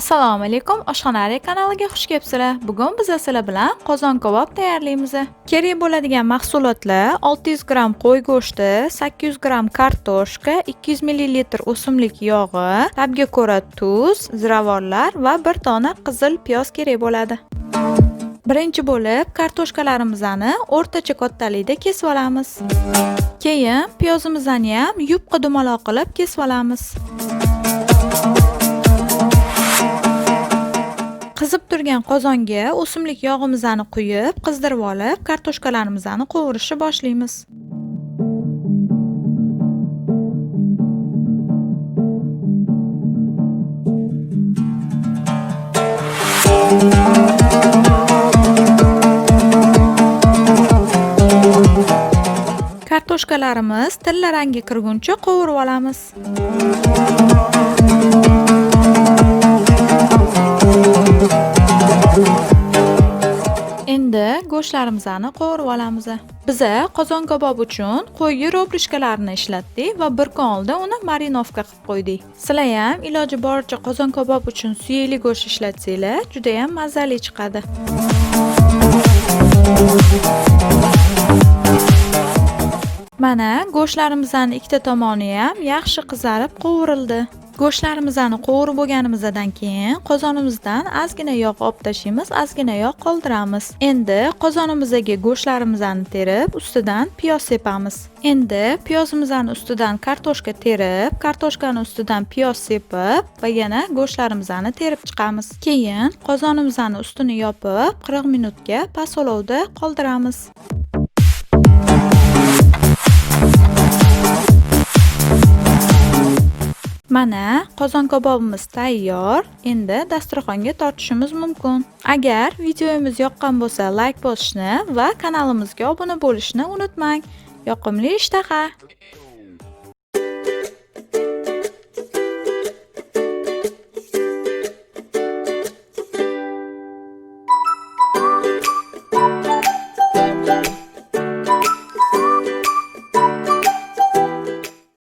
Assalomu alaykum, Oshxonali kanaliga xush kelibsizlar. Bugun biz sizlar bilan qozon kabob tayyorlaymiz. Kerak bo'ladigan mahsulotlar: 600 g qo'y go'shti, 800 g kartoshka, 200 ml o'simlik yog'i, tabga ko'ra tuz, ziravorlar va bir dona qizil piyoz kerak bo'ladi. Birinchi bo'lib kartoshkalarimizni o'rtacha kattalikda kesib olamiz. Keyin piyozimizni ham yupqa dumaloq qilib kesib olamiz. Qizib turgan qozonga o'simlik yog'imizni quyib, qizdirib olib, kartoshkalarimizni qovurishni boshlaymiz. Kartoshkalarimiz tilla rangi kirguncha qovurib olamiz. Endi go'shtlarimizni qovurib olamiz. Biz qozon kabob uchun qo'y robrishkalarini ishlatdik va bir kun oldin uni marinovka qilib qo'ydik. Sizlar ham iloji boricha qozon kabob uchun suyakli go'sht ishlatsanglar, juda ham mazali chiqadi. Mana go'shtlarimizning ikkita tomoni ham yaxshi qizarib qovurildi. Go'shtlarimizni qovurib bo'lganimizdan keyin qozonimizdan ozgina yog' olib tashlaymiz, ozgina yog' qoldiramiz. Endi qozonimizga go'shtlarimizni terib, ustidan piyoz sepamiz. Endi piyozimizning ustidan kartoshka terib, kartoshkani ustidan piyoz sepib va yana go'shtlarimizni terib chiqamiz. Keyin qozonimizning ustini yopib, 40 minutga past olovda qoldiramiz. Mana qozon kabobimiz tayyor. Endi dasturxonga tortishimiz mumkin. Agar videomiz yoqqan bo'lsa, like bosishni va kanalimizga obuna bo'lishni unutmang. Yoqimli ishtaha!